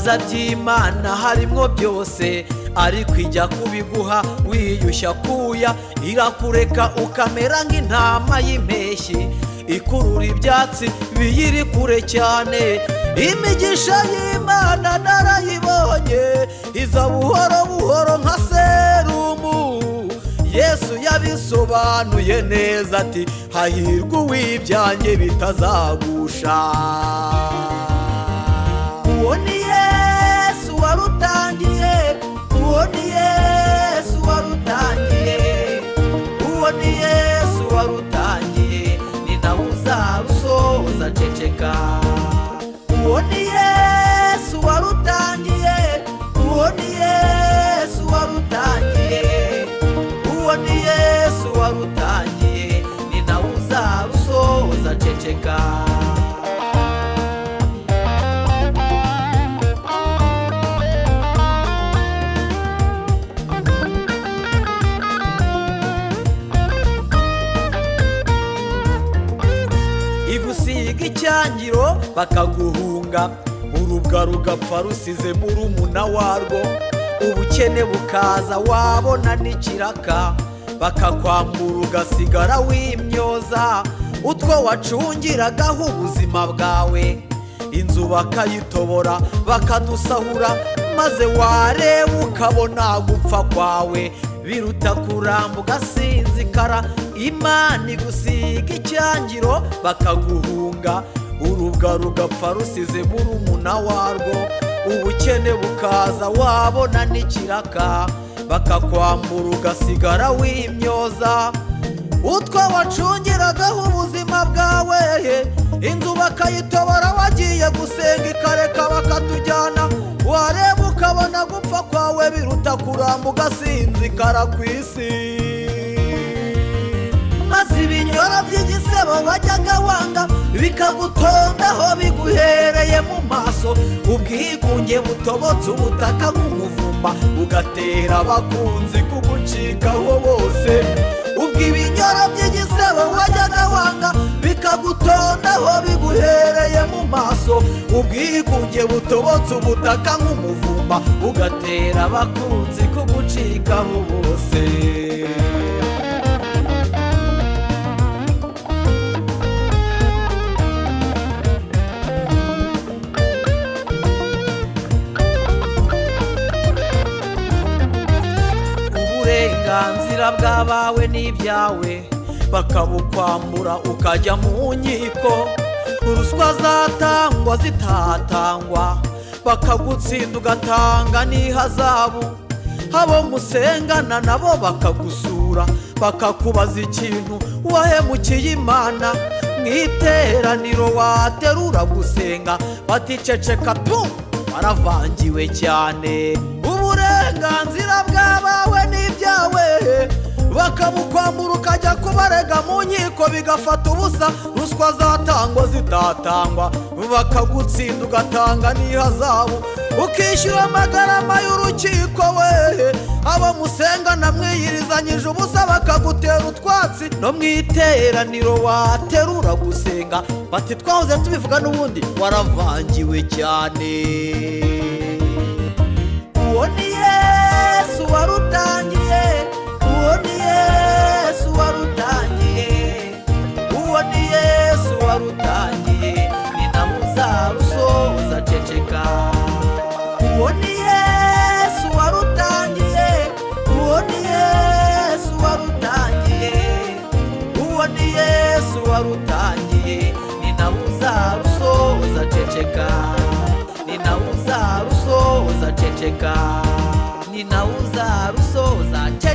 ibyiza by'Imana harimwo byose, ariko ijya kubiguha wiyushya kuya, irakureka ukamera nk'intama y'impeshyi ikurura ibyatsi biyiri kure cyane. Imigisha y'Imana narayibonye, iza buhoro buhoro nka serumu. Yesu yabisobanuye neza ati hahirwa uw'ibyanjye bitazagusha. Uwo ni Yesu warutangiye, uwo ni Yesu warutangiye, uwo ni Yesu warutangiye, ni nawe uzarusoza ceceka. Uwo ni Yesu warutangiye, uwo ni Yesu warutangiye, uwo ni Yesu warutangiye, ni nawe uzarusoza ceceka. Igusiga icyangiro bakaguhunga, urubwa rugapfa rusize murumuna warwo, ubukene bukaza wabona n'ikiraka, bakakwambura ugasigara wimyoza utwo wacungiragaho ubuzima bwawe. Inzu bakayitobora bakadusahura, maze wareba ukabona gupfa kwawe biruta kuramba ugasinzikara. Imana igusiga icyangiro bakaguhunga, urubwa rugapfa rusize murumuna warwo, ubukene bukaza wabona n'ikiraka, bakakwambura ugasigara wimyoza utwo wacungiragaho ubuzima bwawe. Inzu bakayitobora wagiye gusenga ikareka bakatujyana, wareba ukabona gupfa kwawe biruta kuramba ugasinzikara ku isi. Maze ibinyoro by'igisebo wajyaga wanga bikagutondaho biguhereye mu maso, ubwigunge butobotse ubutaka nk'umuvumba, ugatera abakunzi kugucikaho bose. Ubwo ibinyoro by'igisebo wajyaga wanga bikagutondaho biguhereye mu maso, ubwigunge butobotse ubutaka nk'umuvumba, ugatera abakunzi kugucikaho bose. Uburenganzira bw'abawe n'ibyawe bakabukwambura ukajya mu nkiko, uruswa zatangwa zitatangwa bakagutsinda ugatanga n'ihazabu. Abo musengana nabo bakagusura bakakubaza ikintu wahemukiye Imana, mu iteraniro waterura gusenga bati ceceka tu, waravangiwe cyane. Uburenganzira bw'abawe n'ibyawe bakabukwambura ukajya kubarega mu nkiko bigafata ubusa, ruswa zatangwa zitatangwa bakagutsinda ugatanga n'ihazabu, ukishyura amagarama y'urukiko we. Abo musengana mwiyirizanyije ubusa bakagutera utwatsi, no mu iteraniro waterura gusenga bati twahoze tubivuga n'ubundi waravangiwe cyane. Uwo ni Yesu warutangiye, uwo ni Yesu warutangiye, uwo ni Yesu warutangiye, ni nawe uzarusoza ceceka. Uwo ni Yesu warutangiye, uwo ni Yesu warutangiye, uwo ni Yesu warutangiye, ni nawe uzarusoza ceceka, ni nawe uzarusoza ceceka, ni nawe uzarusoza ceceka.